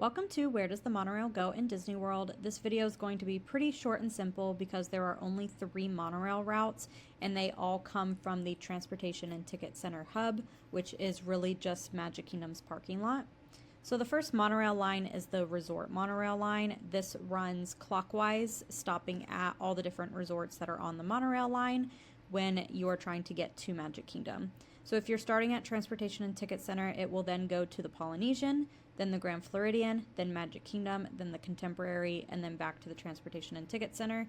Welcome to Where Does the Monorail Go in Disney World. This video is going to be pretty short and simple because there are only 3 monorail routes and they all come from the Transportation and Ticket Center hub, which is really just Magic Kingdom's parking lot. So the first monorail line is the resort monorail line. This runs clockwise, stopping at all the different resorts that are on the monorail line when you are trying to get to Magic Kingdom. So if you're starting at Transportation and Ticket Center, it will then go to the Polynesian, then the Grand Floridian, then Magic Kingdom, then the Contemporary, and then back to the Transportation and Ticket Center.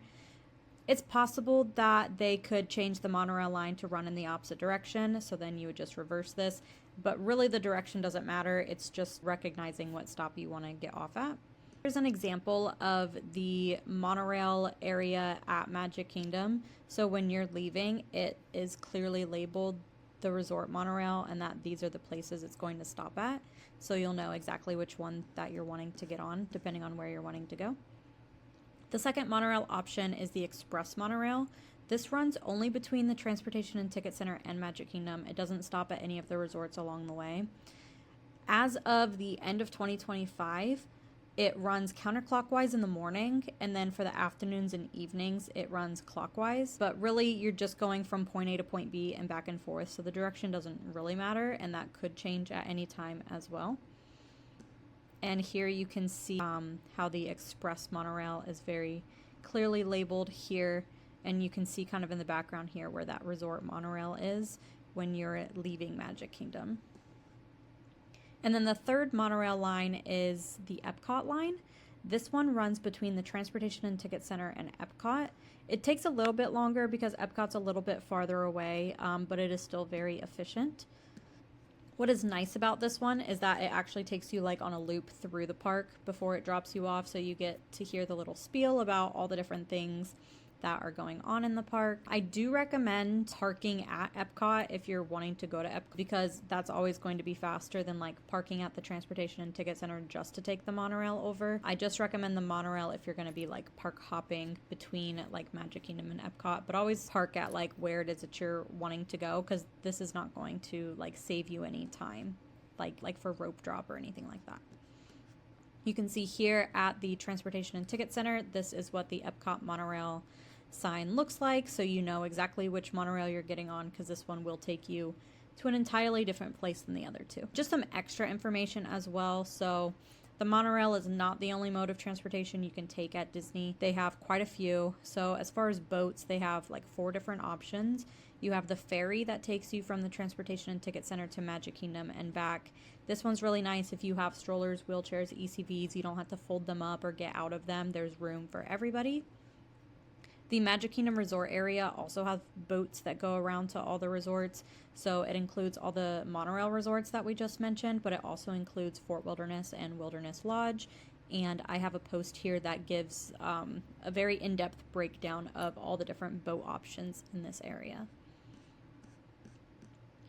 It's possible that they could change the monorail line to run in the opposite direction, so then you would just reverse this. But really the direction doesn't matter, it's just recognizing what stop you want to get off at. Here's an example of the monorail area at Magic Kingdom. So when you're leaving, it is clearly labeled the resort monorail and that these are the places it's going to stop at. So you'll know exactly which one that you're wanting to get on, depending on where you're wanting to go. The second monorail option is the express monorail. This runs only between the Transportation and Ticket Center and Magic Kingdom. It doesn't stop at any of the resorts along the way. As of the end of 2025, it runs counterclockwise in the morning, and then for the afternoons and evenings, it runs clockwise. But really, you're just going from point A to point B and back and forth, so the direction doesn't really matter, and that could change at any time as well. And here you can see how the express monorail is very clearly labeled here, and you can see kind of in the background here where that resort monorail is when you're leaving Magic Kingdom. And then the third monorail line is the Epcot line. This one runs between the Transportation and Ticket Center and Epcot. It takes a little bit longer because Epcot's a little bit farther away, but it is still very efficient. What is nice about this one is that it actually takes you like on a loop through the park before it drops you off, so you get to hear the little spiel about all the different things that are going on in the park. I do recommend parking at Epcot if you're wanting to go to Epcot, because that's always going to be faster than like parking at the Transportation and Ticket Center just to take the monorail over. I just recommend the monorail if you're going to be like park hopping between like Magic Kingdom and Epcot, but always park at like where it is that you're wanting to go, because this is not going to like save you any time like for rope drop or anything like that. You can see here at the Transportation and Ticket Center, this is what the Epcot monorail sign looks like, so you know exactly which monorail you're getting on, because this one will take you to an entirely different place than the other two. Just some extra information as well. So the monorail is not the only mode of transportation you can take at Disney. They have quite a few. So as far as boats, they have like 4 different options. You have the ferry that takes you from the Transportation and Ticket Center to Magic Kingdom and back. This one's really nice if you have strollers, wheelchairs, ECVs. You don't have to fold them up or get out of them. There's room for everybody. The Magic Kingdom resort area also has boats that go around to all the resorts. So it includes all the monorail resorts that we just mentioned, but it also includes Fort Wilderness and Wilderness Lodge. And I have a post here that gives a very in-depth breakdown of all the different boat options in this area.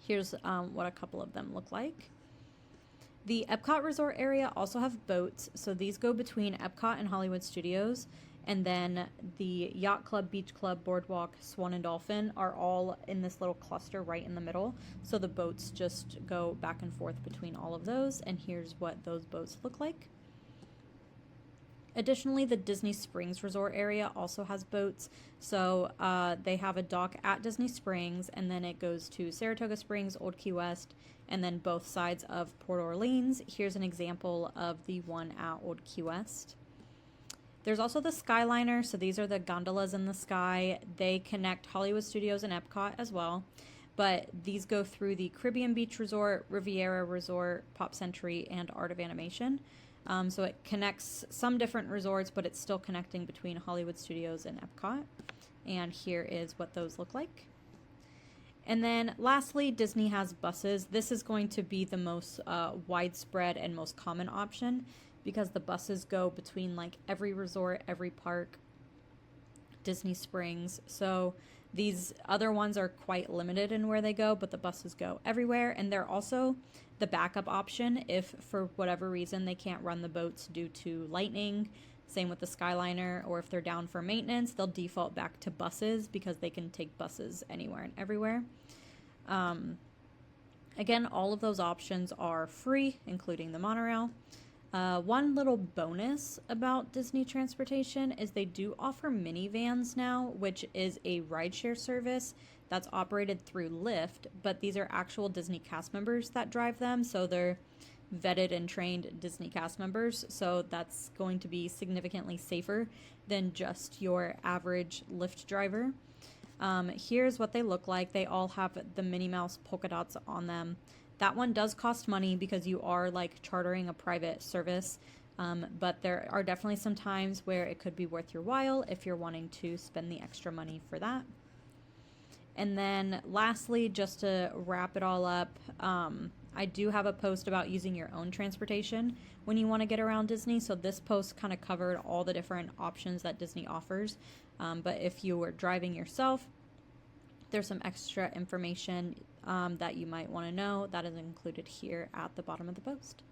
Here's what a couple of them look like. The Epcot resort area also have boats. So these go between Epcot and Hollywood Studios. And then the Yacht Club, Beach Club, Boardwalk, Swan, and Dolphin are all in this little cluster right in the middle. So the boats just go back and forth between all of those. And here's what those boats look like. Additionally, the Disney Springs resort area also has boats. So they have a dock at Disney Springs, and then it goes to Saratoga Springs, Old Key West, and then both sides of Port Orleans. Here's an example of the one at Old Key West. There's also the Skyliner, so these are the gondolas in the sky. They connect Hollywood Studios and Epcot as well, but these go through the Caribbean Beach Resort, Riviera Resort, Pop Century, and Art of Animation. So it connects some different resorts, but it's still connecting between Hollywood Studios and Epcot. And here is what those look like. And then lastly, Disney has buses. This is going to be the most widespread and most common option, because the buses go between like every resort, every park, Disney Springs. So these other ones are quite limited in where they go, but the buses go everywhere. And they're also the backup option if for whatever reason they can't run the boats due to lightning. Same with the Skyliner, or if they're down for maintenance, they'll default back to buses because they can take buses anywhere and everywhere. Again, all of those options are free, including the monorail. One little bonus about Disney Transportation is they do offer minivans now, which is a rideshare service that's operated through Lyft, but these are actual Disney cast members that drive them, so they're vetted and trained Disney cast members, so that's going to be significantly safer than just your average Lyft driver. Here's what they look like. They all have the Minnie Mouse polka dots on them. That one does cost money because you are like chartering a private service, but there are definitely some times where it could be worth your while if you're wanting to spend the extra money for that. And then lastly, just to wrap it all up, I do have a post about using your own transportation when you want to get around Disney. So this post kind of covered all the different options that Disney offers. But if you were driving yourself, there's some extra information that you might want to know that is included here at the bottom of the post.